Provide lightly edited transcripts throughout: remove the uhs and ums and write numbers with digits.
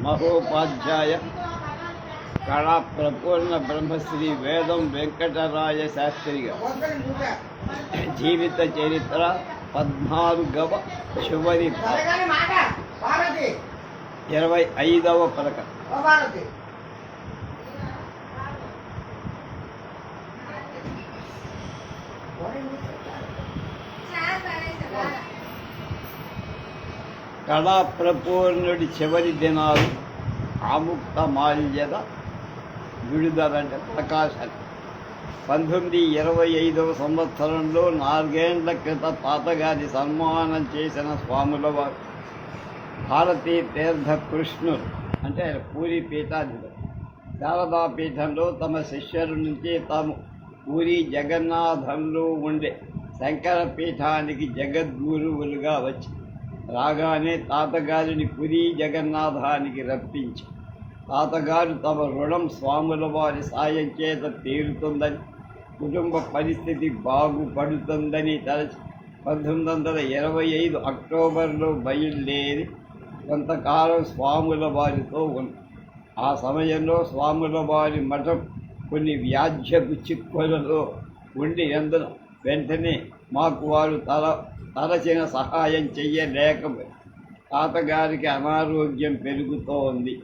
మహోపాధ్యాయ కళా ప్రపూర్ణ బ్రహ్మశ్రీ వేదం వెంకటరాయ శాస్త్రిగా జీవిత చరిత్ర 14వ చివరి 25వ పలకం. కళా ప్రపూర్ణుడి చివరి దినాలు ఆముక్త మాల్యద విడుదలంటే ప్రకాశాలు. 1925వ సంవత్సరంలో 4 ఏళ్ల క్రితం తాతగారి సన్మానం చేసిన స్వాముల వారు భారతీ తీర్థ కృష్ణుడు అంటే ఆయన పూరి పీఠాధిపతి శారదాపీఠంలో తమ శిష్యుల నుంచి తాము పూరి జగన్నాథంలో ఉండే శంకర పీఠానికి జగద్గురువులుగా వచ్చి రాగానే తాతగారిని పురి జగన్నాథానికి రప్పించి తాతగారు తమ రుణం స్వాముల వారి సాయం చేత తీరుతుందని, కుటుంబ పరిస్థితి బాగుపడుతుందని తలచి 1925 అక్టోబర్లో బయలుదేరి కొంతకాలం స్వాముల వారితో ఉంది. ఆ సమయంలో స్వాముల వారి మఠం కొన్ని వ్యాధ్యపు చిక్కులలో ఉండి ఎందున వెంటనే మాకు వారు తలచిన సహాయం చెయ్యలేకపోయి తాతగారికి అనారోగ్యం పెరుగుతోంది.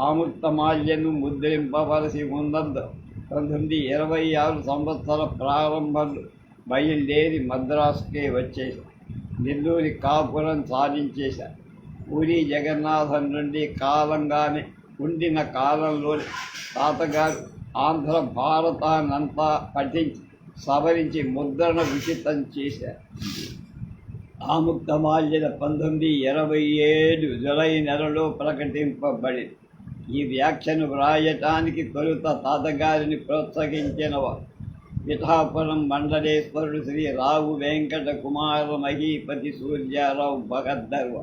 ఆముక్తమాల్యను ముద్రింపవలసి ఉన్నందు 1926 సంవత్సర ప్రారంభంలో బయలుదేరి మద్రాసుకే వచ్చేశారు. నెల్లూరి కాపురం సాధించేశారు. పూరి జగన్నాథం నుండి కాలంగానే ఉండిన కాలంలోనే తాతగారు ఆంధ్ర భారతాన్నంతా పఠించి సవరించి ముద్రణ విచితం చేశారు. ఆముక్తమాల్యద 1927 జూలై నెలలో ప్రకటింపబడింది. ఈ వ్యాఖ్యను వ్రాయటానికి తొలుత తాతగారిని ప్రోత్సహించిన వారు పిఠాపురం మండలేశ్వరుడు శ్రీ రావు వెంకట కుమార మహీపతి సూర్యారావు బహద్దర్వ.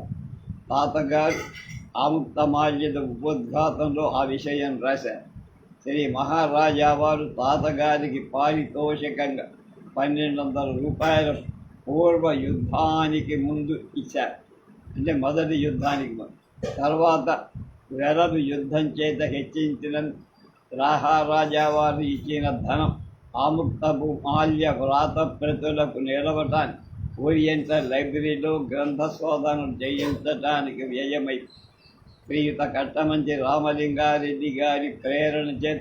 తాతగారు ఆముక్తమాల్యద ఉపోద్ఘాతంలో ఆ విషయం రాశారు. శ్రీ మహారాజా వారు తాతగారికి పారితోషికంగా 1200 రూపాయలు పూర్వ యుద్ధానికి ముందు ఇచ్చారు. అంటే మొదటి యుద్ధానికి ముందు. తర్వాత వెరదు యుద్ధం చేత హెచ్చించిన రాజా వారు ఇచ్చిన ధనం ఆముక్తమాల్య వ్రాతప్రతులకు నిలవటానికి ఓరియంటల్ లైబ్రరీలో గ్రంథ శోధనలు చేయించటానికి వ్యయమై శ్రీయుత కట్టమంచి రామలింగారెడ్డి గారి ప్రేరణ చేత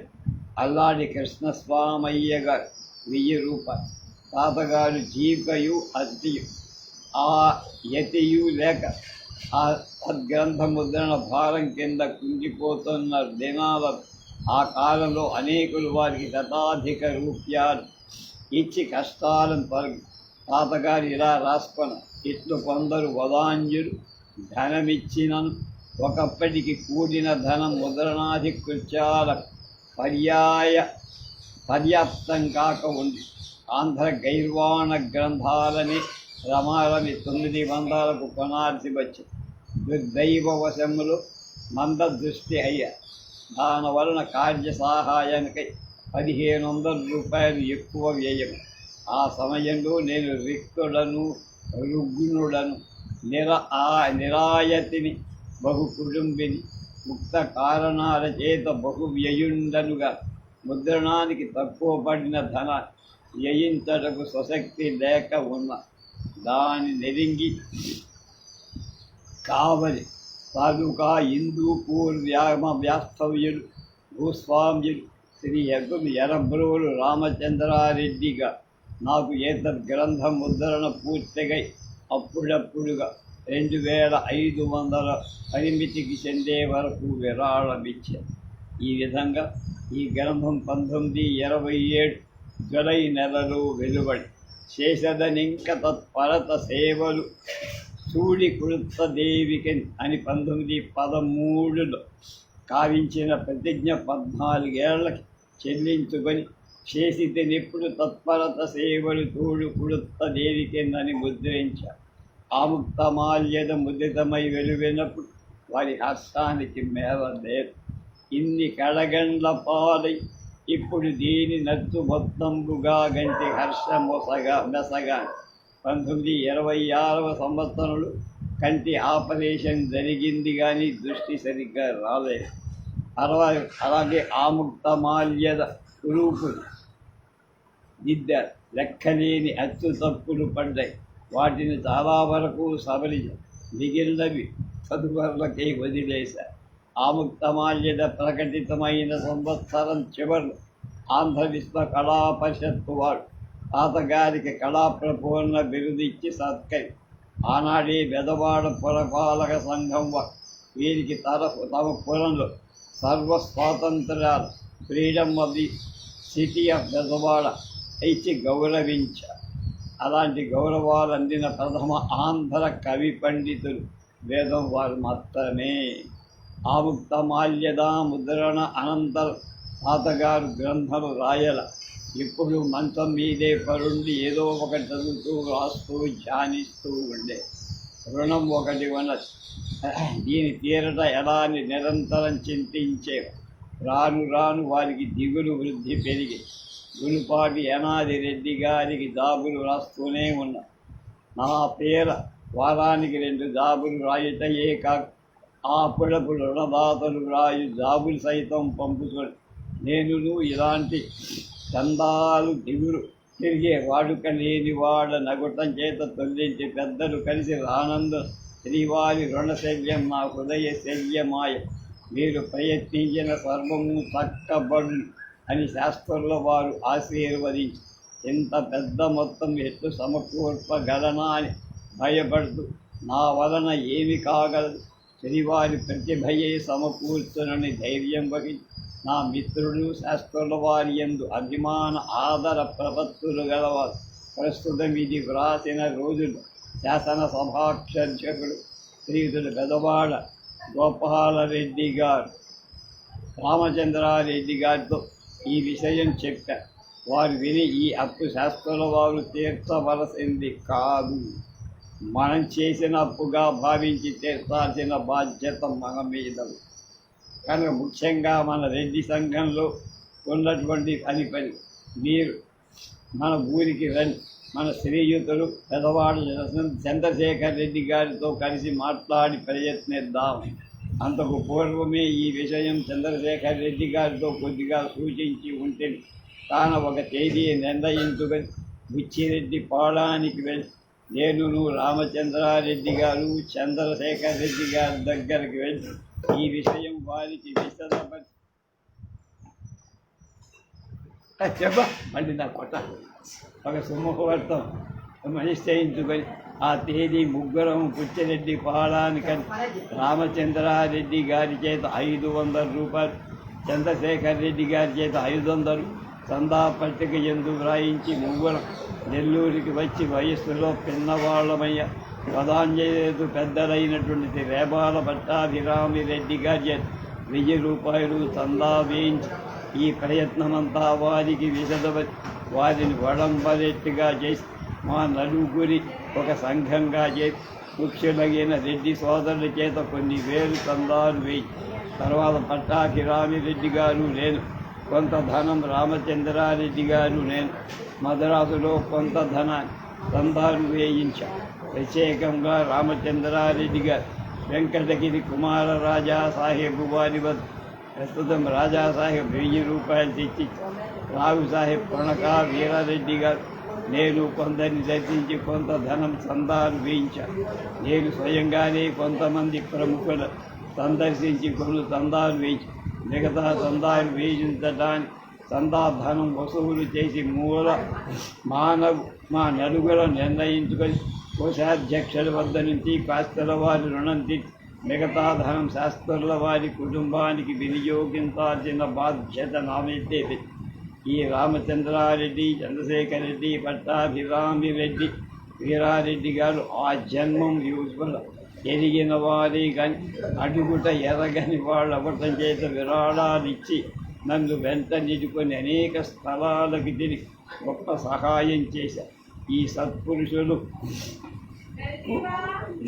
అల్లాడి కృష్ణస్వామయ్య గారు 1000 రూపాయలు. తాతగారు జీవికయు అతియు ఆ యతియు లేక ఆ సద్గ్రంథ ముద్రణ భారం కింద కుంగిపోతున్న దినాల ఆ కాలంలో అనేకులు వారికి శతాధిక రూపాయలు ఇచ్చి కష్టాలను తొలగి తాతగారు ఇలా రాసుకొని ఇట్లు కొందరు వదాంజులు ధనమిచ్చినను ఒకప్పటికి కూడిన ధనం ముద్రణాది కృత్యాల పర్యాప్తం కాక ఉంది. ఆంధ్ర గైర్వాణ గ్రంథాలని రమాలని 900కు కొనాల్సి వచ్చి దుర్దైవవశములు మందదృష్టి అయ్యారు. దానివలన కార్య సహాయానికై 1500 రూపాయలు ఎక్కువ వ్యయం. ఆ సమయంలో నేను రిక్తుడను రుగ్ణుడను నిరాయతిని బహు కుటుంబిని ముక్త కారణాల చేత బహు వ్యయుండనుగా ముద్రణానికి తక్కువ పడిన ధన వ్యయించటకు స్వశక్తి లేక ఉన్న దాని నెరింగి కావలి తాలూకా హిందూపూర్ వ్యాస్తవ్యుడు భూస్వామ్యుడు శ్రీ ఎర్రబ్రోలు రామచంద్రారెడ్డిగా నాకు ఏతద్గ్రంథ ముద్రణ పూర్తిగై అప్పుడప్పుడుగా 2500 పరిమితికి చెందే వరకు విరాళమిచ్చారు. ఈ విధంగా ఈ గ్రంథం 1927 జూలై నెలలో వెలువడి శేషదనింక తత్పరత సేవలు సూడి కృత్సదేవికి అని 1913లో కావించిన ప్రతిజ్ఞ 14 ఏళ్లకి చెల్లించుకొని చేసినెప్పుడు తత్పరత సేవలు తోడు కృత్సదేవికిందని ముద్రించారు. ఆముక్తమాల్యద ముద్రితమై వెలువైనప్పుడు వారి హస్తానికి మేర లేదు. ఇన్ని కడగండ్ల పాలై ఇప్పుడు దీని నచ్చు మొత్తంబుగా గంటి హర్షమొసగా మెసగా 1926వ సంవత్సరంలో కంటి ఆపరేషన్ జరిగింది కానీ దృష్టి సరిగ్గా రాలేదు. అలాగే ఆముక్తమాల్యద కురూపులు దిద్దారు. లెక్కలేని అచ్చు తప్పులు పడ్డాయి. వాటిని చాలా వరకు సబలించారు. మిగిలినవి తదుపరులకే వదిలేశారు. ఆముక్తమాల్యద ప్రకటితమైన సంవత్సరం చివరిలో ఆంధ్ర విశ్వ కళా పరిషత్తు వాడు తాతగారికి కళాప్రపూర్ణ బిరుదిచ్చి సత్కరి. ఆనాడే బెదవాడ పురపాలక సంఘం వారు వీరికి తమ పురంలో సర్వస్వాతంత్ర్యాలు freedom of the city of Bezawada ఇచ్చి గౌరవించారు. అలాంటి గౌరవాలు అందిన ప్రథమ ఆంధ్ర కవి పండితులు వేదం వారు మాత్రమే. ఆముక్తమాల్యద ముద్రణ అనంతరం తాతగారు గ్రంథాలు రాయల. ఇప్పుడు మంచం మీదే పరుండి ఏదో ఒకటి చదువుతూ రాస్తూ ధ్యానిస్తూ ఉండే. రుణం ఒకటి ఉన్నది. దీని తీరట ఎలా అని నిరంతరం చింతించే. రాను రాను వారికి దిగులు వృద్ధి పెరిగి గునుపాటి యనాది రెడ్డి గారికి జాబులు రాస్తూనే ఉన్నా. నా పేర వారానికి 2 జాబులు రాయుటయే కాక అప్పుడప్పుడు రుణదాతలు రాయు జాబులు సైతం పంపుకొని నేను ఇలాంటి చందాలు దిగులు తిరిగే వాడుక లేని వాడ నగుటం చేత తొలగించి పెద్దలు కలిసి ఆనంద శ్రీవారి రుణశల్యం నా హృదయ శల్యమాయ. మీరు ప్రయత్నించిన సర్వము చక్కబడు అని శాస్త్రుల వారు ఆశీర్వదించి ఇంత పెద్ద మొత్తం ఎట్లు సమకూర్పగలనా అని భయపడుతూ నా వలన ఏమి కాగలదు, శ్రీవారి ప్రతిభయే సమకూర్చునని ధైర్యం వహించి నా మిత్రుడు శాస్త్రుల వారి యందు అభిమాన ఆదర ప్రపత్తులు గలవారు. ప్రస్తుతం ఇది వ్రాసిన రోజులు శాసనసభాక్షర్చకుడు శ్రీయుతుడు బెదవాడ గోపాలరెడ్డి గారు రామచంద్రారెడ్డి గారితో ఈ విషయం చెప్పారు. వారు విని ఈ అప్పు శాస్త్రుల వారు తీర్చవలసింది కాదు, మనం చేసిన అప్పుగా భావించి తీర్చాల్సిన బాధ్యత మన మీద. కనుక ముఖ్యంగా మన రెడ్డి సంఘంలో ఉన్నటువంటి పని మీరు మన ఊరికి రండి. మన శ్రీయుతులు పెదవాడ చంద్రశేఖర్ రెడ్డి గారితో కలిసి మాట్లాడి ప్రయత్నిద్దాం. అంతకు పూర్వమే ఈ విషయం చంద్రశేఖర్ రెడ్డి గారితో కొద్దిగా సూచించి ఉంటే తాను ఒక తేదీ నిర్ణయించుకొని బుచ్చిరెడ్డి పాడానికి వెళ్ళి నేను రామచంద్రారెడ్డి గారు చంద్రశేఖర్ రెడ్డి గారి దగ్గరికి వెళ్ళి ఈ విషయం వారికి విశదపరిచి మళ్ళీ నా కొట్ట ఒక సుముహూర్తం నిశ్చయించుకొని ఆ తేదీ ముగ్గురం పుచ్చిరెడ్డి పాలానికని రామచంద్రారెడ్డి గారి చేత 500 రూపాయలు, చంద్రశేఖర్ రెడ్డి గారి చేత 500 చందా పట్టిక ఎందు వ్రాయించి ముగ్గురం నెల్లూరికి వచ్చి వయస్సులో పిన్నవాళ్ళమయ్య ప్రధాంజలేదు పెద్దలైనటువంటి రేబాల పట్టాభిరామిరెడ్డి గారి 1000 రూపాయలు చందా వేయించి ఈ ప్రయత్నమంతా వారికి విశదపరిచి వారిని వడంబరెట్టుగా చేసి మా నలుగురి ఒక సంఘంగా చేసి ముఖ్యులైన రెడ్డి సోదరుల చేత కొన్ని వేలు చందాలు వేయి. తర్వాత పట్టాభిరామిరెడ్డి గారు నేను కొంత ధనం, రామచంద్రారెడ్డి గారు నేను మద్రాసులో కొంత ధనాన్ని చందాలు వేయించాం. ప్రత్యేకంగా రామచంద్రారెడ్డి గారు వెంకటగిరి కుమార రాజా సాహెబ్ వారి వద్ద ప్రస్తుతం రాజాసాహెబ్ 1000 రూపాయలు తెచ్చి రావు సాహెబ్ కొనక వీరారెడ్డి గారు నేను కొందరిని దర్శించి కొంత ధనం చందాలు వేయించాను. నేను స్వయంగానే కొంతమంది ప్రముఖులు సందర్శించి కొన్ని చందాలు వేయించి మిగతా చందాలు వేయించడానికి చందాధనం వసూలు చేసి మా నలుగురు నిర్ణయించుకొని కోశాధ్యక్షుల వద్ద నుంచి కాస్తల వారి రుణం తీర్చి మిగతా ధనం శాస్త్రుల వారి కుటుంబానికి వినియోగించాల్సిన బాధ్యత నా మీదే. ఈ రామచంద్రారెడ్డి, చంద్రశేఖర్ రెడ్డి, పట్టాభిరామిరెడ్డి, వీరారెడ్డి గారు ఆ జన్మం యూజ్వల్ ఎరిగిన వారి కానీ అడుగుట ఎరగని వాళ్ళు అవ్వటం చేత విరాళాలిచ్చి నన్ను వెంట నిలుకొని అనేక స్థలాలకు తిరిగి గొప్ప సహాయం చేశారు. ఈ సత్పురుషులు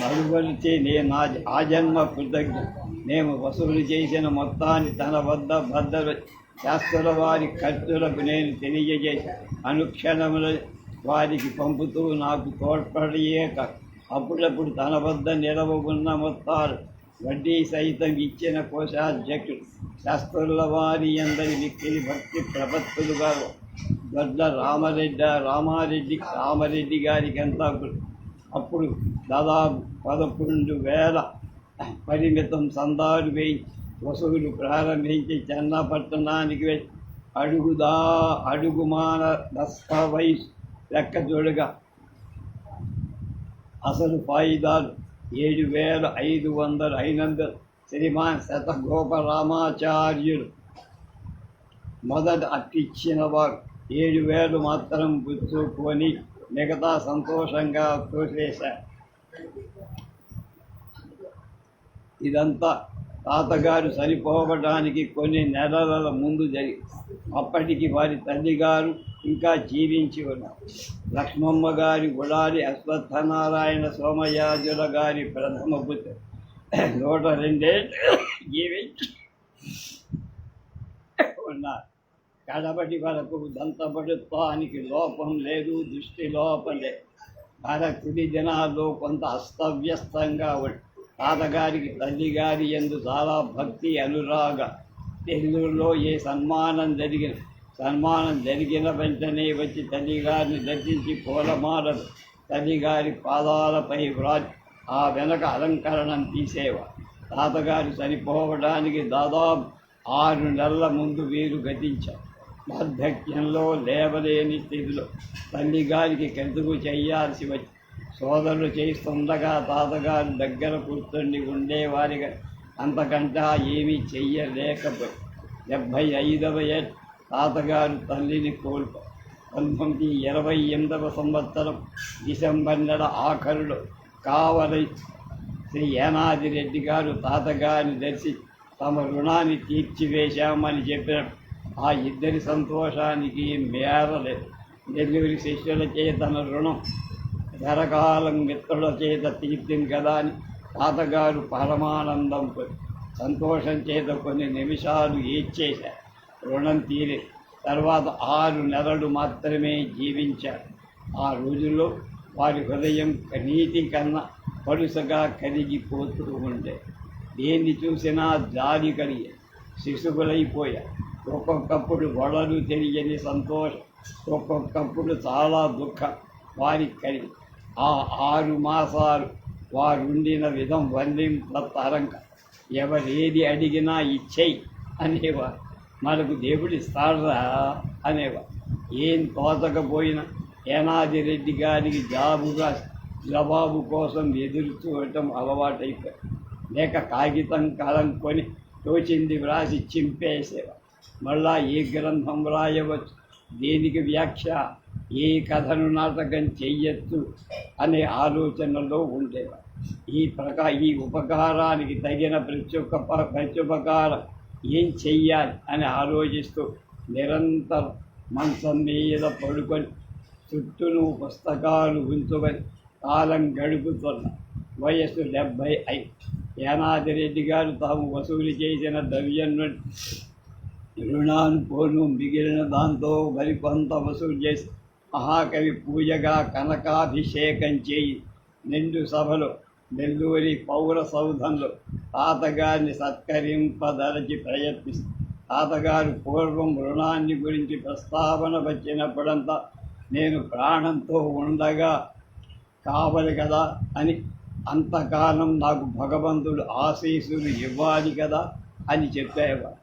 నలుగురిచే నేను ఆ జన్మ కృతజ్ఞ. మేము వసూలు చేసిన మొత్తాన్ని తన వద్ద భద్ర శాస్త్రుల వారి ఖర్చులకు నేను తెలియజేసి అనుక్షణముల వారికి పంపుతూ నాకు తోడ్పడియేక అప్పుడప్పుడు తన వద్ద నిలవకున్న మొత్తాలు వడ్డీ సైతం ఇచ్చిన కోశాధ్యక్షుడు శాస్త్రుల వారి అందరి మిక్కిలి భక్తి ప్రపత్తులుగా దొడ్ల రామారెడ్డి గారికి అంతా అప్పుడు దాదాపు 11,000 పరిమితం సందాలు వేయి వసూలు ప్రారంభించి చెన్నపట్టణానికి వెళ్ళి అడుగుమాన దస్తావైజ్ లెక్క చూడగా అసలు ఫాయిదాలు 7,500 అయినందు శ్రీమాన్ శతగోపరామాచార్యులు మొదట అట్టిచ్చిన వారు 7,000 మాత్రం పుచ్చుకొని మిగతా సంతోషంగా తోసేశారు. ఇదంతా తాతగారు చనిపోవడానికి కొన్ని నెలల ముందు జరిగి అప్పటికి వారి తల్లిగారు ఇంకా జీవించి ఉన్నారు. లక్ష్మమ్మ గారి గుడాలి అశ్వత్థనారాయణ సోమయాజుల గారి ప్రథమ పుత్రి 102 జీవించి ఉన్నారు. కడపటి వరకు దంతపడుత్వానికి లోపం లేదు, దృష్టి లోపం లేదు. భరతుడి దినాల్లో కొంత అస్తవ్యస్తంగా ఉంది. తాతగారికి తల్లిగారి యందు చాలా భక్తి అనురాగ. నెల్లూరులో ఏ సన్మానం జరిగిన వెంటనే వచ్చి తల్లిగారిని దర్శించి పూలమాలలు తల్లిగారి పాదాలపై వ్రాసి ఆ వెనక అలంకరణం తీసేవారు. తాతగారు చనిపోవడానికి దాదాపు 6 నెలల ముందు వీరు గతించారు. వార్ధక్యంలో లేవలేని స్థితిలో తల్లిగారికి కెదుగు చేయాల్సి వచ్చి సోదరులు చేస్తుండగా తాతగారు దగ్గర కూర్చొని ఉండేవారిగా అంతకంటా ఏమీ చెయ్యలేకపోయి 75వ ఏట తాతగారు తల్లిని కోల్పో 1928వ సంవత్సరం డిసెంబర్ నెల ఆఖరులో కావలి శ్రీ యానాదిరెడ్డి గారు తాతగారిని దర్శించి తమ రుణాన్ని తీర్చివేశామని చెప్పిన ఆ ఇద్దరి సంతోషానికి మేరలేదు. నెల్లూరి శిష్యుల చేత తన రుణం ధరకాలం మిత్రుల చేత తీర్చింది కదా అని తాతగారు పరమానందం సంతోషం చేత కొన్ని నిమిషాలు ఏడ్చేశారు. రుణం తీరి తర్వాత 6 నెలలు మాత్రమే జీవించారు. ఆ రోజుల్లో వారి హృదయం నీతి కన్నా పలుసగా కరిగిపోతూ ఉండే. దేన్ని చూసినా జాలి కలిగే శిశువులైపోయారు. ఒక్కొక్కప్పుడు గొడవలు తెలియని సంతోషం, ఒక్కొక్కప్పుడు చాలా దుఃఖం వారికి కలిగి. ఆ 6 మాసాలు వారుండిన విధం వర్ణింపతరంగా ఎవరేది అడిగినా ఇచ్చేయి అనేవారు. మనకు దేవుడు ఇస్తాడా అనేవారు. ఏం తోచకపోయినా యానాదిరెడ్డి గారికి జవాబు కోసం ఎదురు చూడటం అలవాటైపోయి లేక కాగితం కలం కొని తోచింది వ్రాసి చింపేసేవారు. మళ్ళా ఏ గ్రంథం వ్రాయవచ్చు, దేనికి వ్యాఖ్య, ఏ కథను నాటకం చెయ్యొచ్చు అనే ఆలోచనలో ఉండేవారు. ఈ ఉపకారానికి తగిన ప్రత్యుపకారం ఏం చెయ్యాలి అని ఆలోచిస్తూ నిరంతరం మంచం మీద పడుకొని చుట్టూను పుస్తకాలు ఉంచుకొని కాలం గడుపుతున్న వయస్సు 75. యానాదిరెడ్డి గారు తాము వసూలు చేసిన ద్రవ్యం రుణాను పోను మిగిలిన దాంతో మరికొంత వసూలు చేసి మహాకవి పూజగా కనకాభిషేకం చేయి నిండు సభలో నెల్లూరి పౌర సౌధంలో తాతగారిని సత్కరింపదలచి ప్రయత్నిస్తూ తాతగారు పూర్వం రుణాన్ని గురించి ప్రస్తావన వచ్చినప్పుడంతా నేను ప్రాణంతో ఉండగా కావాలి కదా అని, అంతకాలం నాకు భగవంతుడు ఆశీస్సులు ఇవ్వాలి కదా అని చెప్పేవారు.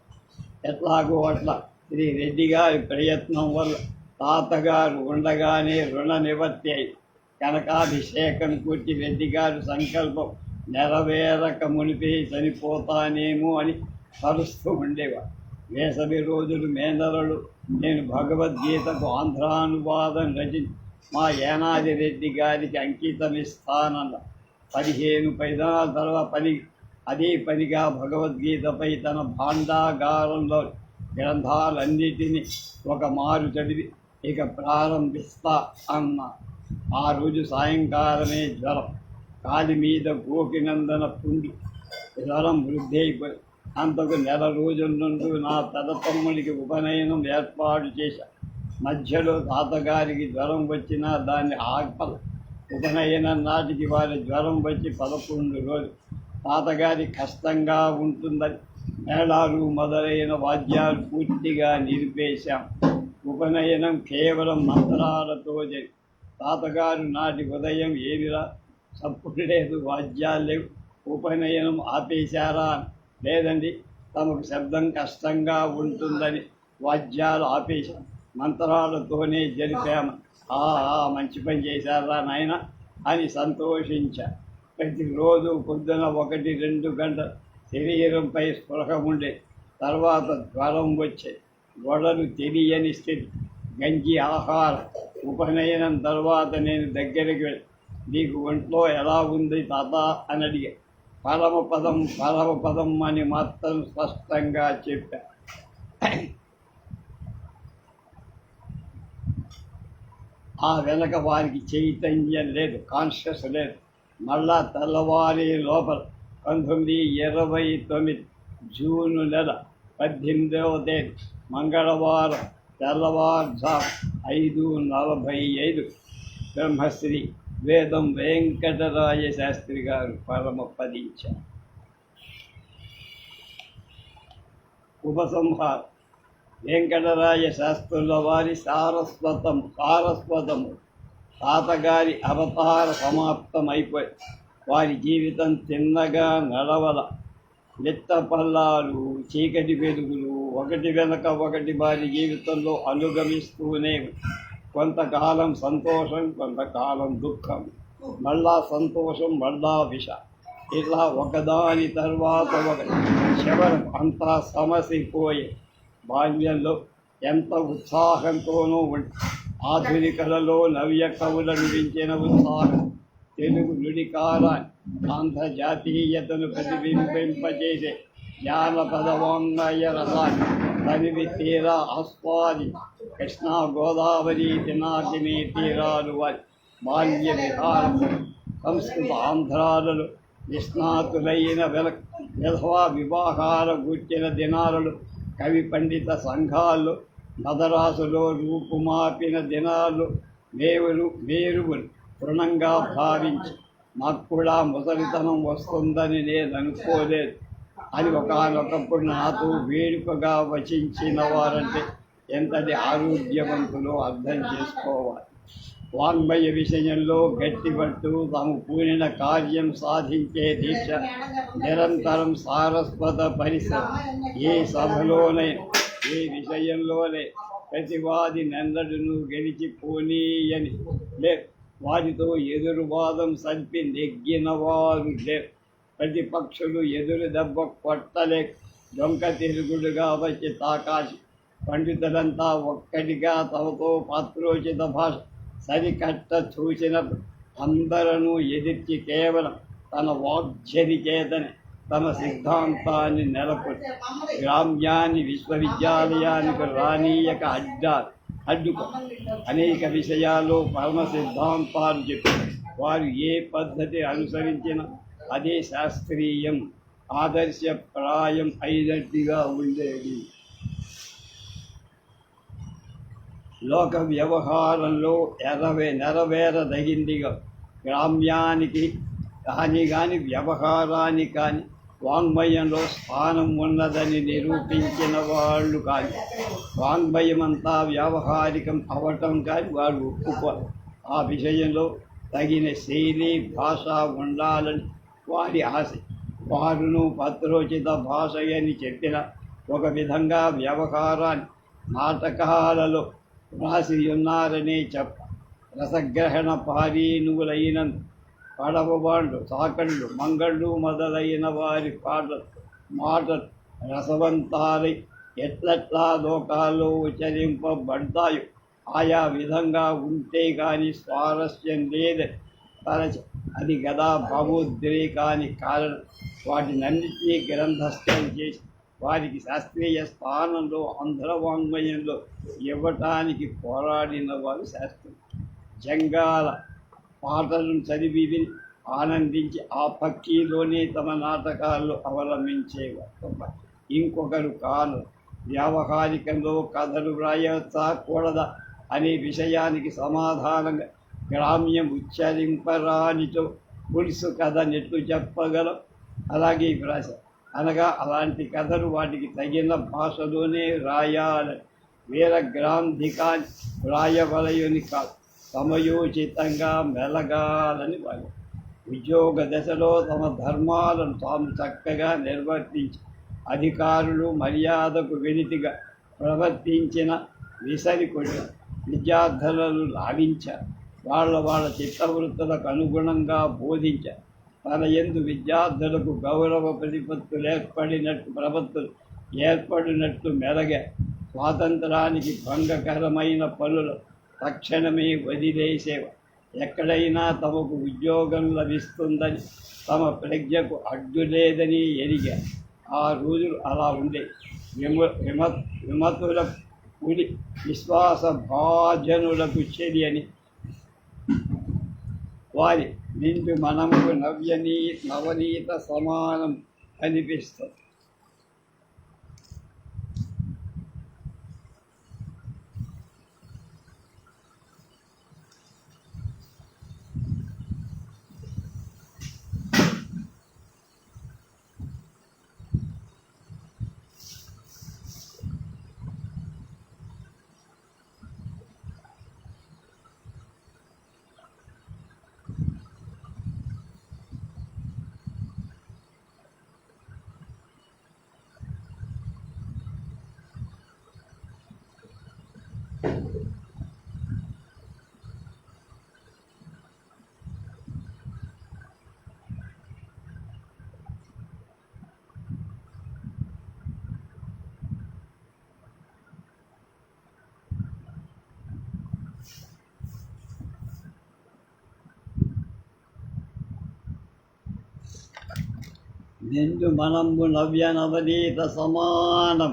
ఎట్లాగో అట్లా శ్రీ రెడ్డి గారి ప్రయత్నం వల్ల తాతగారు ఉండగానే రుణ నివర్తి అయి కనకాభిషేకం కూర్చి రెడ్డి గారి సంకల్పం నెరవేరక మునిపే చనిపోతానేమో అని తరుస్తూ ఉండేవారు. వేసవి రోజులు మేనరలు నేను భగవద్గీతకు ఆంధ్రానువాదం రచించి మా యానాదిరెడ్డి గారికి అంకితం ఇస్తానన్న 15 పైదాల తర్వాత అదే పనిగా భగవద్గీతపై తన భాండాగారంలో గ్రంథాలన్నిటినీ ఒక మారు చదివి ఇక ప్రారంభిస్తా అన్న. ఆ రోజు సాయంకాలమే జ్వరం, కాలి మీద గోపినందన పుండు, జ్వరం వృద్ధి అయిపోయి అంతకు నెల రోజుల నుండి నా తమ్ముడికి ఉపనయనం ఏర్పాటు చేశాను. మధ్యలో తాతగారికి జ్వరం వచ్చినా దాన్ని ఆపల. ఉపనయనం నాటికి వారి జ్వరం వచ్చి 11 రోజులు. తాతగారి కష్టంగా ఉంటుందని మేళాలు మొదలైన వాద్యాలు పూర్తిగా నిలిపేశాం. ఉపనయనం కేవలం మంత్రాలతో జరిగి. తాతగారు నాటి ఉదయం ఏమిరా చప్పుడు లేదు, వాద్యాలు లేవు, ఉపనయనం ఆపేశారా? లేదండి, తమకు శబ్దం కష్టంగా ఉంటుందని వాద్యాలు ఆపేశాం, మంత్రాలతోనే జరిపాము. మంచి పని చేశారా నాయన అని సంతోషించా. ప్రతిరోజు పొద్దున 1-2 గంటలు శరీరంపై స్పృహ ఉండే. తర్వాత జ్వరం వచ్చే, గొడవలు తెలియని స్థితి, గంజి ఆహారం. ఉపనయనం తర్వాత నేను దగ్గరికి వెళ్ళి, నీకు ఒంట్లో ఎలా ఉంది తాత అని అడిగా. పరమపదం అని మాత్రం స్పష్టంగా చెప్పా. ఆ వెనక వారికి చైతన్యం లేదు, కాన్షియస్ లేదు. మళ్ళా తెల్లవారి లోపల 1929 జూను నెల 18వ తేదీ మంగళవారం తెల్లవారుజాము 5:45 బ్రహ్మశ్రీ వేదం వెంకటరాయ శాస్త్రి గారు పరమపదించారు. ఉపసంహారం. వెంకటరాయ శాస్త్రుల వారి సారస్వతము తాతగారి అవతార సమాప్తం అయిపోయి వారి జీవితం తిన్నగా నడవల. నిత్తపల్లాలు, చీకటి వెలుగులు ఒకటి వెనక ఒకటి వారి జీవితంలో అనుగమిస్తూనే. కొంతకాలం సంతోషం, కొంతకాలం దుఃఖం, మళ్ళా సంతోషం, మళ్ళా విష, ఇలా ఒకదాని తర్వాత ఒకటి. చివరకు అంతా సమసిపోయే. బాల్యంలో ఎంత ఉత్సాహంతోనూ ఆధునికలలో నవ్య కవులను మించిన ఉత్సాహం తెలుగు నుడికారాన్ని ఆంధ్రజాతీయతను ప్రతిబింబింపచేసే జానపద వాంగ్మయ రసాన్ని తనివి తీరా ఆస్వాది కృష్ణా గోదావరి దినాకిని తీరాలు వారి బాల్య విహారం. సంస్కృత ఆంధ్రాలలో నిష్ణాతులైన విధవా వివాహాల గుర్చిన దినాలలో కవి పండిత సంఘాల్లో మదరాసులో రూపుమాపిన దినాలు మేరువులు తృణంగా భావించి నాకు కూడా ముసలితనం వస్తుందని నేను అనుకోలేదు అని ఒకనొకప్పుడు నాతో వేడుకగా వచించిన వారంటే ఎంతటి ఆరోగ్యవంతులో అర్థం చేసుకోవాలి. వాంగ్మయ విషయంలో గట్టిపట్టు, తాము పూనిన కార్యం సాధించే దీక్ష, నిరంతరం సారస్వత పరిశ్రమ. ఏ సభలోనే, ఏ విషయంలోనే ప్రతివాది నెన్నడును గెలిచిపోనీయని లేరు. వారితో ఎదురువాదం సల్పి నెగ్గిన వారు లేరు. ప్రతిపక్షులు ఎదురు దెబ్బ కొట్టలేక దొంగ తిరుగుడుగా వచ్చి తాకాశి. పండితులంతా ఒక్కటిగా తమతో పాత్రోచిత భాష సరికట్ట చూసినప్పుడు అందరూ ఎదిర్చి కేవలం తన వాగ్జరి చేతనే తమ సిద్ధాంతాన్ని నెలకొల్పి గ్రామ్యాన్ని విశ్వవిద్యాలయానికి రానీయక అడ్డుకో అనేక విషయాల్లో పరమ సిద్ధాంతాలు చెప్పి వారు ఏ పద్ధతి అనుసరించినా అదే శాస్త్రీయం, ఆదర్శప్రాయం అయినట్టుగా ఉండేది. లోక వ్యవహారంలో నెరవేరదగిందిగా గ్రామ్యానికి కానీ వ్యవహారానికి కానీ వాంగ్మయంలో స్థానం ఉన్నదని నిరూపించిన వాళ్ళు కానీ, వాంగ్మయమంతా వ్యావహారికం అవటం కానీ వారు ఒప్పుకోరు. ఆ విషయంలో తగిన శైలి, భాష ఉండాలని వారి ఆశ. వారును పత్రోచిత భాష అని చెప్పిన ఒక విధంగా వ్యవహారాన్ని నాటకాలలో రాసి ఉన్నారనే చెప్ప. రసగ్రహణ పారీనువులైనందు పడవబాండ్లు, సాకళ్ళు, మంగళ్ళు మొదలైన వారి మాటలు రసవంతాలై ఎట్లట్లా లోకాల్లో ఉచ్చరింపబడతాయో ఆయా విధంగా ఉంటే కానీ స్వారస్యం లేదని తలచి అది గదా భావోద్రేకానికి కారణం. వాటినన్నిటినీ గ్రంథస్థం చేసి వారికి శాస్త్రీయ స్థానంలో ఆంధ్ర వాంగ్మయంలో ఇవ్వటానికి పోరాడిన వారు శాస్త్రం. జంగాల పాటలను చదివి ఆనందించి ఆ పక్కీలోనే తమ నాటకాల్లో అవలంబించేవారు. ఇంకొకరు కాను. వ్యావహారికంలో కథలు వ్రాయవచ్చా కూడదా అనే విషయానికి సమాధానంగా గ్రామ్యం ఉచ్చరింపరానితో పులుసు కథ నెట్లు చెప్పగలం. అలాగే వ్రాస అనగా అలాంటి కథలు వాటికి తగిన భాషలోనే రాయాలని, వీర గ్రాంధికాన్ని వ్రాయవలయుని కాదు, సమయోచితంగా మెలగాలని వాళ్ళు ఉద్యోగ దశలో తమ ధర్మాలను తాము చక్కగా నిర్వర్తించి అధికారులు మర్యాదకు వెలితిగా ప్రవర్తించిన విసరికొట్టిన విద్యార్థులను లాభించారు. వాళ్ళ చిత్తవృత్తులకు అనుగుణంగా బోధించారు. తన యందు విద్యార్థులకు గౌరవ ప్రపత్తులు ఏర్పడినట్లు మెలగా స్వాతంత్రానికి భంగకరమైన పనులు తక్షణమే వదిలేసేవారు. ఎక్కడైనా తమకు ఉద్యోగం లభిస్తుందని, తమ ప్రజ్ఞకు అడ్డు లేదని ఎరిగారు. ఆ రోజులు అలా ఉండే. విమతుల పులి విశ్వాస భాజనులకు చెరియని వారి నిండు మనముకు నవనీత సమానం అనిపిస్తుంది. నిండు మనంబు నవ్య నవనీత సమానం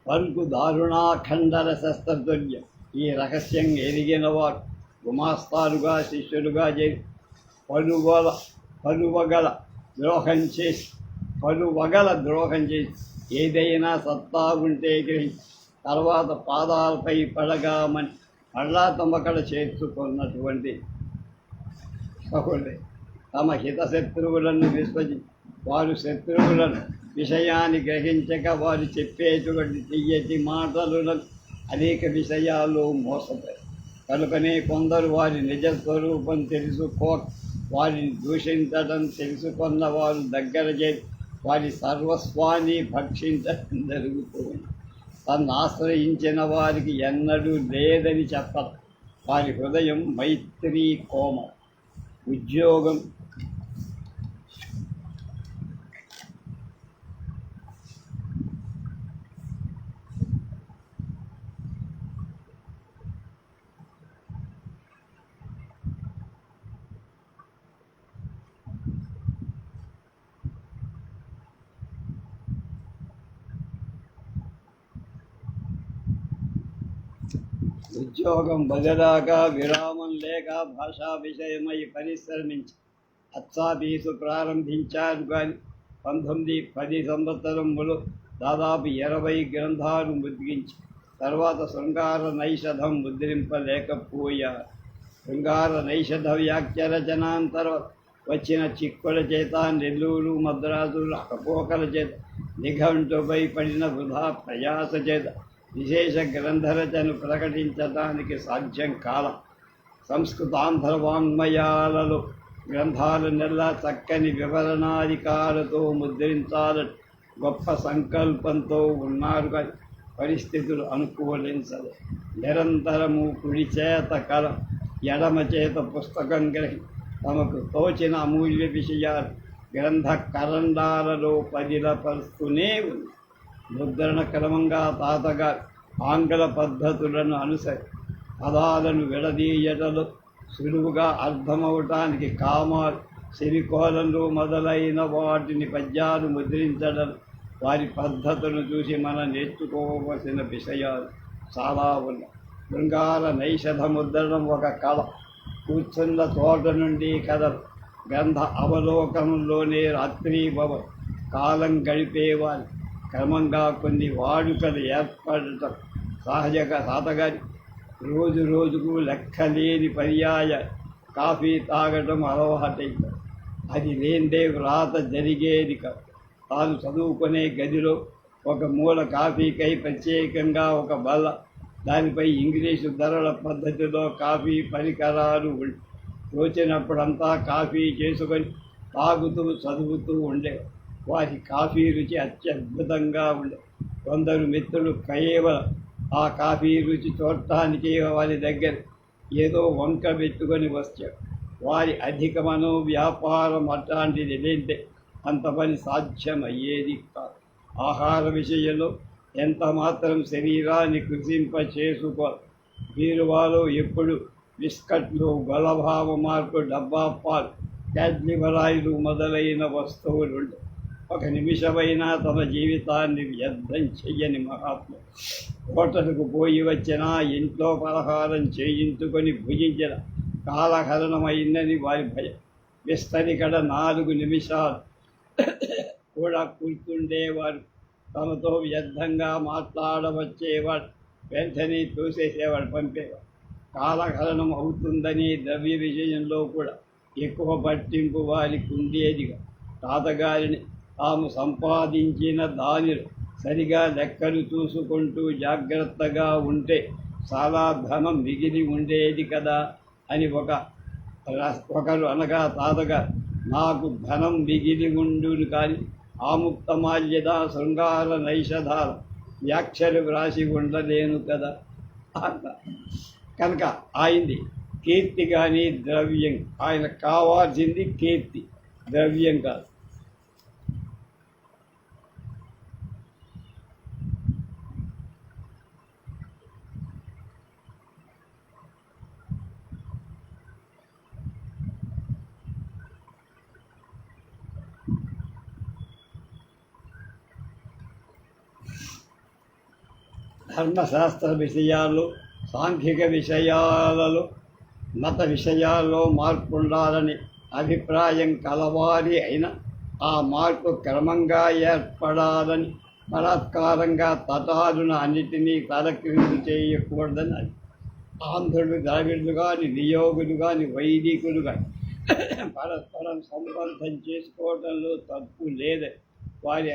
పలుకు దారుణాఖండర శస్త్రతుల్యం. ఈ రహస్యం ఎరిగిన వారు గుమాస్తాలుగా శిష్యులుగా చేసి పలువగల ద్రోహం చేసి ఏదైనా సత్తా ఉంటే గ్రహించి తర్వాత పాదాలపై పడగామని మళ్ళా తమకడ చేర్చుకున్నటువంటి సహోదరి తమ హితశత్రువులను విశ్వసించి వారు శత్రువులను విషయాన్ని గ్రహించక వారు చెప్పేటువంటి తీయటి మాటలను అనేక విషయాల్లో మోసపోయారు. కనుకనే కొందరు వారి నిజస్వరూపం వారిని దూషించడం తెలుసుకున్న వారు దగ్గర చేసి వారి సర్వస్వాన్ని భక్షించడం జరుగుతుంది. తను ఆశ్రయించిన వారికి ఎన్నడూ లేదని చెప్పరు. వారి హృదయం మైత్రీ కోమం. ఉద్యోగం బదిలాగా విరామం లేక భాషా విషయమై పరిశ్రమించి అచ్చాపీసు ప్రారంభించారు. కానీ 19-10 సంవత్సరములు దాదాపు 20 గ్రంథాలు ముద్రించి తర్వాత శృంగార నైషధం ముద్రింపలేకపోయారు. శృంగార నైషధ వ్యాఖ్య రచనాంతరం వచ్చిన చిక్కుల చేత, నెల్లూరు మద్రాసు అకపోకల చేత, నిఘంటుపై పడిన వృధా ప్రయాస చేత విశేష గ్రంథరచను ప్రకటించడానికి సాధ్యం కాల. సంస్కృతాంధ్ర వాంగ్మయాలలో గ్రంథాలనెల్లా చక్కని వివరణాధికాలతో ముద్రించాలని గొప్ప సంకల్పంతో ఉన్నారు. కానీ పరిస్థితులు అనుకూలించదు. నిరంతరము కుడి చేత కలం, ఎడమ చేత పుస్తకం గ్రహి తమకు తోచిన అమూల్య విషయాలు గ్రంథ కరండాలలో పదిలపరుస్తూనే ఉంది. ముద్రణ క్రమంగా తాతగారు ఆంగ్ల పద్ధతులను అనుసరి పదాలను విడదీయటలు సులువుగా అర్థమవటానికి కామాలు, సిరికోలలు మొదలైన వాటిని పద్యాలు ముద్రించడం, వారి పద్ధతులను చూసి మనం నేర్చుకోవలసిన విషయాలు చాలా ఉన్నాయి. శృంగార నైషధ ముద్రణం ఒక కళ. కూర్చున్న చోట నుండి కథలు గ్రంథ అవలోకనంలోనే రాత్రీభవ కాలం గడిపేవారు. క్రమంగా కొన్ని వాడుకలు ఏర్పడటం తాతగారి రోజు రోజుకు లెక్కలేని పర్యాయ కాఫీ తాగటం అలవాటైంది. అది లేనిదే వ్రాత జరిగేది కాదు. తాను చదువుకునే గదిలో ఒక మూల కాఫీకై ప్రత్యేకంగా ఒక బల్ల, దానిపై ఇంగ్లీషు ధరల పద్ధతిలో కాఫీ పరికరాలు తోచినప్పుడంతా కాఫీ చేసుకొని తాగుతూ చదువుతూ ఉండే. వారి కాఫీ రుచి అత్యద్భుతంగా ఉండే. కొందరు మిత్రులు కేవలం ఆ కాఫీ రుచి చూడటానికి వారి దగ్గర ఏదో వంక పెట్టుకొని వచ్చారు. వారి అధిక వ్యాపారం అట్లాంటిది లేంటే అంత పని సాధ్యమయ్యేది కాదు. ఆహార విషయంలో ఎంత మాత్రం శరీరాన్ని కృషింప చేసుకో. బీరువాలో ఎప్పుడు బిస్కట్లు, గొలభావ మార్పు, డబ్బా పాలు, క్యాడ్లివరాయిలు మొదలైన వస్తువులు. ఒక నిమిషమైనా తమ జీవితాన్ని వ్యర్థం చెయ్యని మహాత్ముడు. హోటల్కు పోయి వచ్చినా ఇంట్లో పలహారం చేయించుకొని భుజించిన కాలహరణమైందని వారి భయం. విస్తరికడ 4 నిమిషాలు కూడా కూర్చుండేవారు. తమతో వ్యర్థంగా మాట్లాడవచ్చేవాడు వెంటనే తోసేసేవాడు, పంపేవాడు. కాలహరణం అవుతుందని ద్రవ్య విషయంలో కూడా ఎక్కువ పట్టింపు వారికి ఉండేదిగా. తాతగారిని తాము సంపాదించిన దానిలో సరిగా లెక్కలు చూసుకుంటూ జాగ్రత్తగా ఉంటే చాలా ధనం మిగిలి ఉండేది కదా అని ఒకరు అనగా, తాతగా నాకు ధనం మిగిలి ఉండును కానీ ఆముక్తమాల్యద శృంగార నైషధాల వ్యాఖ్యలు వ్రాసి ఉండలేను కదా. కనుక ఆయనది కీర్తి కానీ ద్రవ్యం. ఆయన కావాల్సింది కీర్తి, ద్రవ్యం కాదు. ధర్మశాస్త్ర విషయాల్లో, సాంఘిక విషయాలలో, మత విషయాల్లో మార్పు ఉండాలని అభిప్రాయం కలవారి అయినా ఆ మార్పు క్రమంగా ఏర్పడాలని బలాత్కారంగా తటాలున అన్నిటినీ తలక్రిందు చేయకూడదని అది. ఆంధ్రులు, ద్రావిడులు కానీ, నియోగులు కానీ, వైదికులు కానీ పరస్పరం సంబంధం చేసుకోవడంలో తప్పు లేదని వారి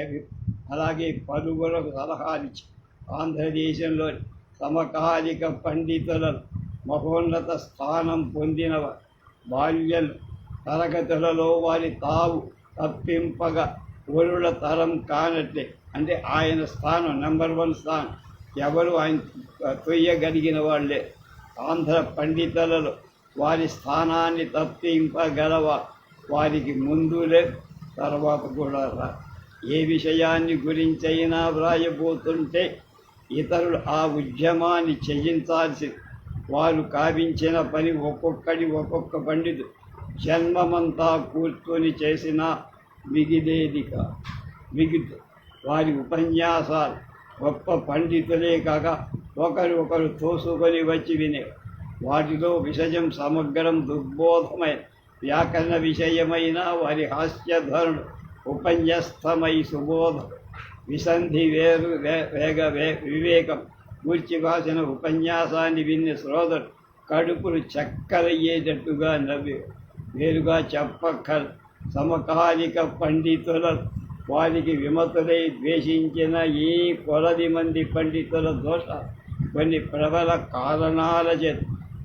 అలాగే పలువురకు సలహాలిచ్చి ఆంధ్రదేశంలోని సమకాలిక పండితులను మహోన్నత స్థానం పొందినవ బాల్యం తరగతులలో వారి తావు తప్పింపగా వరుల తరం కానట్లే. అంటే ఆయన స్థానం నెంబర్ 1 స్థానం ఎవరు ఆయన తొయ్యగలిగిన వాళ్ళే. ఆంధ్ర పండితులలో వారి స్థానాన్ని తప్పింపగలవ వారికి ముందులే, తర్వాత కూడా రా. ఏ విషయాన్ని గురించైనా వ్రాయబోతుంటే ఇతరులు ఆ ఉద్యమాన్ని చేయించాల్సి. వారు కావించిన పని ఒక్కొక్క పండితుడు జన్మమంతా కూర్చొని చేసినా మిగిలేదిగా మిగిలి. వారి ఉపన్యాసాలు గొప్ప పండితులే కాక ఒకరు తోసుకొని వచ్చి వినే. వాటిలో విషయం సమగ్రం, దుర్బోధమైన వ్యాకరణ విషయమైన వారి హాస్యధరుడు ఉపన్యస్తమై సుబోధం విసంధి వివేకం కూర్చి వాసిన ఉపన్యాసాన్ని విన్న శ్రోతలు కడుపులు చక్కరయ్యేటట్టుగా నవ్వి. వేరుగా చెప్పక్కల సమకాలిక పండితుల వారికి విమతులై ద్వేషించిన ఈ కొలది మంది పండితుల దోష కొన్ని ప్రబల కారణాల చేత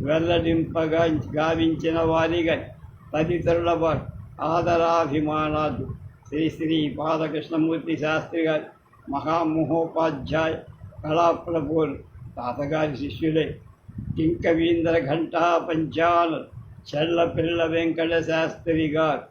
వెల్లడింపగా గావించిన వారిగా తదితరుల వారు ఆదరాభిమానాలు శ్రీ పాదకృష్ణమూర్తి శాస్త్రి గారి మహామహోపాధ్యాయ కళాప్రభువులు తాతగారి శిష్యులే. కింకవీంద్ర ఘంటా పంచాల చెల్లపిల్ల వెంకట శాస్త్రి గారు.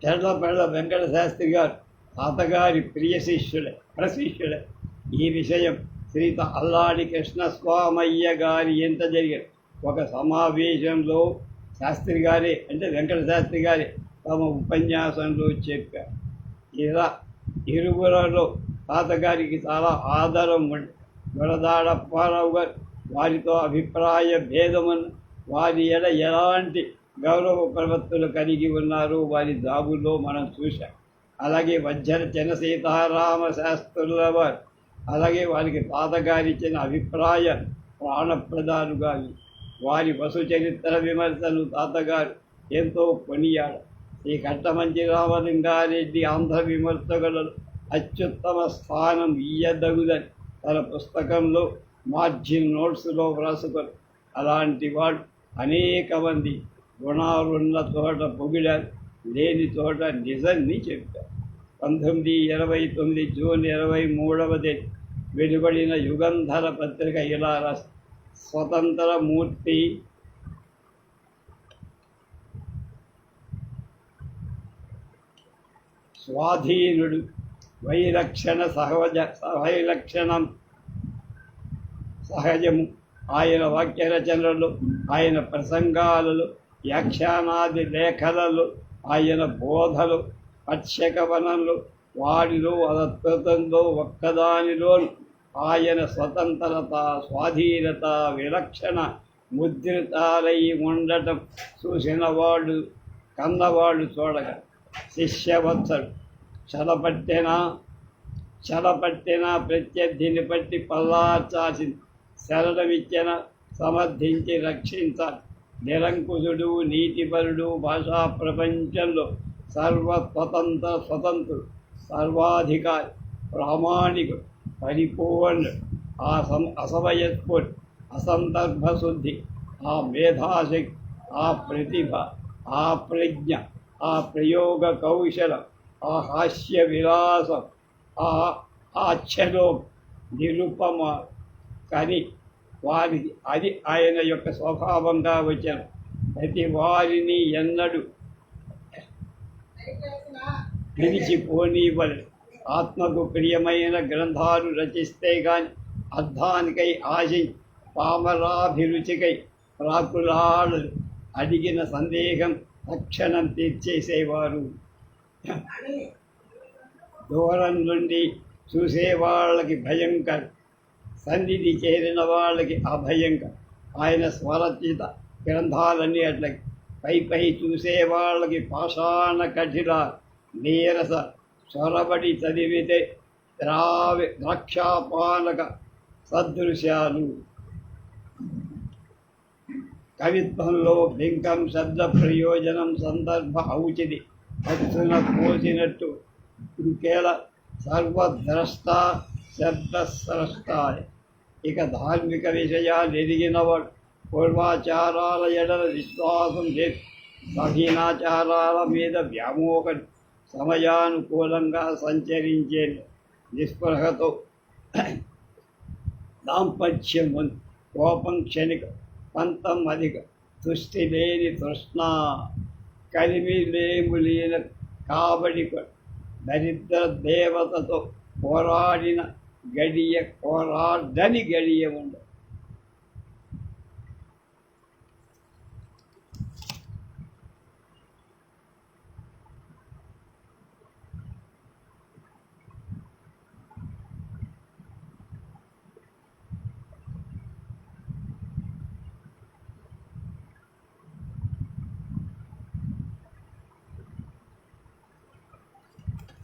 చెర్లపల్ల వెంకట శాస్త్రి గారు తాతగారి ప్రియ ప్రశిష్యులే. ఈ విషయం శ్రీత అల్లాడి కృష్ణస్వామయ్య గారి ఎంత జరిగారు ఒక సమావేశంలో శాస్త్రి గారి అంటే వెంకట శాస్త్రి గారి తమ ఉపన్యాసంలో చెప్పారు. ఇలా ఇరువులలో తాతగారికి చాలా ఆదరం ఉంది. గొడదాడ అప్పారావు గారు వారితో అభిప్రాయ భేదమున్న వారి ఎలాంటి గౌరవ ప్రవృత్తులు కలిగి ఉన్నారు వారి జాబుల్లో మనం చూశాం. అలాగే వజ్ర సీతారామ శాస్త్రుల వారు అలాగే వారికి తాతగారిచ్చిన అభిప్రాయ ప్రాణప్రదాలుగా వారి వసు చరిత్ర విమర్శను తాతగారు ఎంతో కొనియాడు. ఈ కట్టమంచి రామలింగారెడ్డి ఆంధ్ర విమర్శకులలో అత్యుత్తమ స్థానం ఇయ్యదగుదని తన పుస్తకంలో మార్జిన్ నోట్స్లో వ్రాసుకొని అలాంటి వాడు అనేక మంది గుణాలున్న చోట పొగిడారు, లేని చోట నిజాన్ని చెప్పారు. 1929 జూన్ 23వ తేదీ వెలువడిన యుగంధర పత్రిక ఇలా రాసి స్వతంత్ర మూర్తి స్వాధీనుడు వైలక్షణం సహజము. ఆయన వాక్య రచనలలో ఆయన ప్రసంగాలలో వ్యాఖ్యానాది లేఖలలో ఆయన బోధలు పక్షకవనంలో వాడిలో అద్భుతంలో ఒక్కదానిలోను ఆయన స్వతంత్రత స్వాధీనత విలక్షణ ముద్రితాలై ఉండటం చూసిన వాళ్ళు కన్నవాళ్ళు చూడగా శిష్యవత్సడు చలపట్టిన ప్రత్యర్థిని బట్టి పల్లార్చాల్సింది శరణమిచ్చిన సమర్థించి రక్షించాలి. నిరంకుశుడు నీతిపరుడు భాషా ప్రపంచంలో స్వతంత్రుడు సర్వాధికారి ప్రామాణికుడు పరిపూర్ణుడు అసమయస్ఫుడు అసందర్భశుద్ధి ఆ మేధాశక్తి ఆ ప్రతిభ ఆ ప్రజ్ఞ ఆ ప్రయోగ కౌశలం ఆ హాస్య విలాసం ఆ ఆచ్ఛలో నిరుపమ కానీ వారికి అది ఆయన యొక్క స్వభావంగా వచ్చిన ప్రతి వారిని ఎన్నడూ పిలిచిపోనివ్వలేదు. ఆత్మకు ప్రియమైన గ్రంథాలు రచిస్తే గాని అర్థానికై ఆశించి పామరాభిరుచికై ప్రాకులాడు అడిగిన సందేహం తక్షణం తీర్చేసేవారు. దూరం నుండి చూసేవాళ్ళకి భయంకర, సన్నిధి చేరిన వాళ్ళకి అభయంకర. ఆయన స్వరచిత గ్రంథాలన్నీ అట్లకి పై చూసేవాళ్ళకి పాషాణ కఠిన నీరస చొరబడి చదివితే ద్రాక్షాపాలక సదృశ్యాలు. కవిత్వంలో బింకం శబ్ద ప్రయోజనం సందర్భ ఔచిది అచ్చున పోసినట్టు ఇంకేళ సర్వద్రష్ట శబ్దస్రష్ట. ఇక ధార్మిక విషయాలు ఎదిగినవాడు పూర్వాచారాల ఎడల విశ్వాసం లేదు, సహీనాచారాల మీద వ్యామోహం సమయానుకూలంగా సంచరించే నిస్పృహతో దాంపత్యం కోపం క్షణిక పంతం అధిక దృష్టి లేని తృష్ణ కలిమిలేములీన కాబడి దరిద్ర దేవతతో పోరాడని గడియ ఉండ.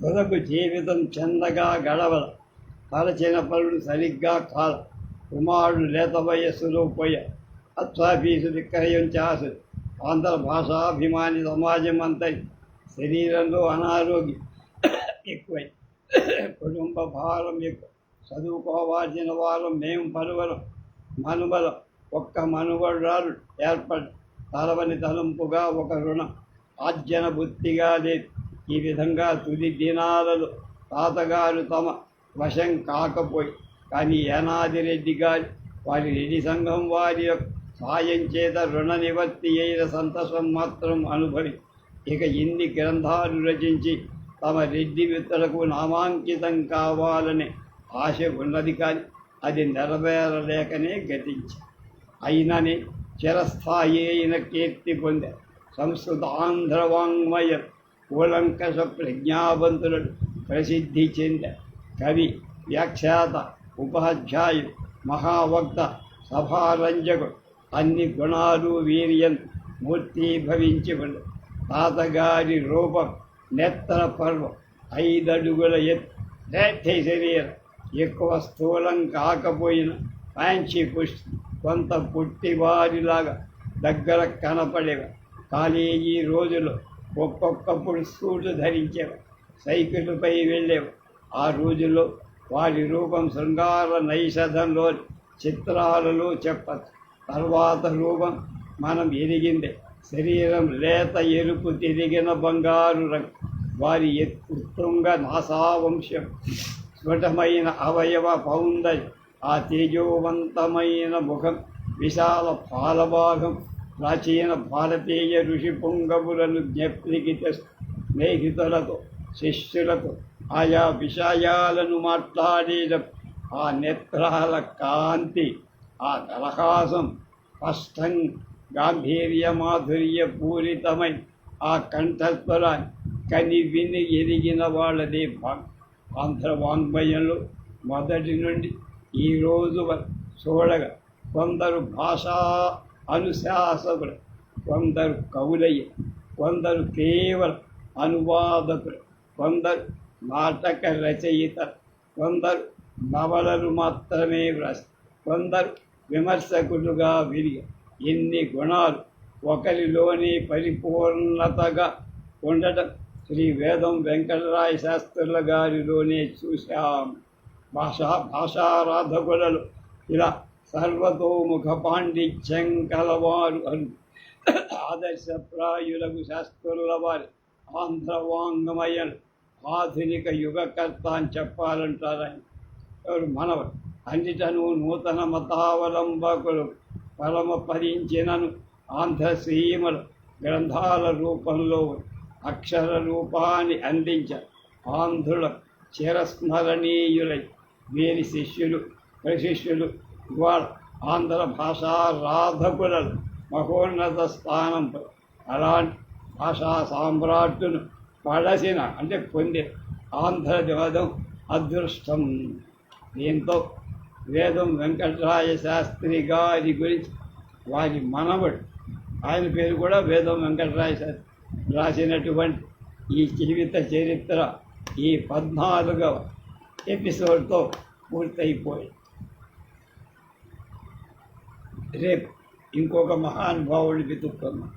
తుదకు జీవితం చెందగా గడవల, తలచిన పనులు సరిగ్గా కాల. కుమారుడు లేత వయస్సులో పోయ అత్వాఫీసు విక్రయం చేసు. ఆంధ్ర భాషాభిమాని సమాజం అంతరి శరీరంలో అనారోగ్యం ఎక్కువై కుటుంబ భారం ఎక్కువ. చదువుకోవాల్సిన వారం మేము పలువరం మనుబలం ఒక్క మనుగడాలు ఏర్పడి తలవని తలంపుగా ఒక రుణం ఆజ్ఞన బుద్ధిగా లేదు. ఈ విధంగా తుది దినాలలో తాతగారు తమ వశం కాకపోయి కానీ యానాదిరెడ్డి గారి వారి రెడ్డి సంఘం వారి యొక్క సాయం చేత రుణ నివర్తి అయిన సంతోషం మాత్రం అనుభవి. ఇక ఇన్ని గ్రంథాలు రచించి తమ రెడ్డి మిత్రులకు నామాంకితం కావాలనే ఆశ ఉన్నది కానీ అది నెరవేరలేకనే గతించి. అయిననే చిరస్థాయి అయిన కీర్తి పొందారు. సంస్కృత ఆంధ్ర వాంగ్మయ కూలంకష ప్రజ్ఞావంతులను ప్రసిద్ధి చెందారు. కవి, వ్యాఖ్యాత, ఉపాధ్యాయుడు, మహావక్త, సభారంజకుడు, అన్ని గుణాలు వీర్యం మూర్తీభవించబడు. తాతగారి రూపం, నేత్ర పర్వం, 5 అడుగుల ఎత్తు శరీరం, ఎక్కువ స్థూలం కాకపోయినా ఫ్యాన్సీ పుష్టి, కొంత పుట్టివారిలాగా దగ్గర కనపడేవారు. కాలేజీ రోజుల్లో ఒక్కొక్కప్పుడు సూటు ధరించేవారు. సైకిల్పై వెళ్ళేవారు. ఆ రోజుల్లో వారి రూపం శృంగార నైషధంలో చిత్రాలలో చెప్పచ్చు. తర్వాత రూపం మనం ఎరిగిందే. శరీరం లేత ఎరుపు తిరిగిన బంగారు రంగు. వారి ఉత్తుంగ నాసావంశం, స్ఫుటమైన అవయవ పౌందర్యం, ఆ తేజోవంతమైన ముఖం, విశాల పాలభాగం ప్రాచీన భారతీయ ఋషి పుంగవులను జ్ఞప్తికి స్నేహితులతో, శిష్యులతో ఆయా విషయాలను మాట్లాడేట ఆ నేత్రాల కాంతి, ఆ దరహాసం స్పష్టం గాంభీర్య మాధుర్య పూరితమై ఆ కంఠస్వరాన్ని కని విని ఎరిగిన వాళ్ళదే ఆంధ్ర వాంగ్మయంలో మొదటి నుండి ఈ రోజు వరకు చూడగా కొందరు భాషా అనుశాసకులు, కొందరు కవులయ్య, కొందరు కేవలం అనువాదకులు, కొందరు నాటక రచయిత, కొందరు నవలలు మాత్రమే వ్రాసి, కొందరు విమర్శకులుగా విరిగి ఎన్ని గుణాలు ఒకరిలోని పరిపూర్ణతగా ఉండటం శ్రీ వేదం వెంకటరాయ శాస్త్రుల గారిలోనే చూశాం. భాషారాధకులలో ఇలా సర్వతోముఖ పాండిత్యం కలవారు అని ఆదర్శప్రాయులకు శాస్త్రుల వారి ఆంధ్ర వాంగ్మయం ఆధునిక యుగకర్త అని చెప్పాలంటారని ఎవరు మనవరు. అన్నిటను నూతన మతావలంబకులు పరమపదించినను ఆంధ్ర శ్రీమలు గ్రంథాల రూపంలో అక్షర రూపాన్ని అందించారు. ఆంధ్రుల చిరస్మరణీయులై వీరి శిష్యులు, ప్రశిష్యులు ఇవాళ ఆంధ్ర భాషా రాధకులను మహోన్నత స్థానంపై అలాంటి భాషా సామ్రాట్టును పడసిన అంటే పొందే ఆంధ్ర వేదం అదృష్టం. దీంతో వేదం వెంకటరాయ శాస్త్రి గారి గురించి వారి మనవడు, ఆయన పేరు కూడా వేదం వెంకటరాయ శాస్త్రి రాసినటువంటి ఈ జీవిత చరిత్ర ఈ 14వ ఎపిసోడ్తో పూర్తయిపోయింది. రేపు ఇంకొక మహానుభావుడిని వెతుక్కున్నాం.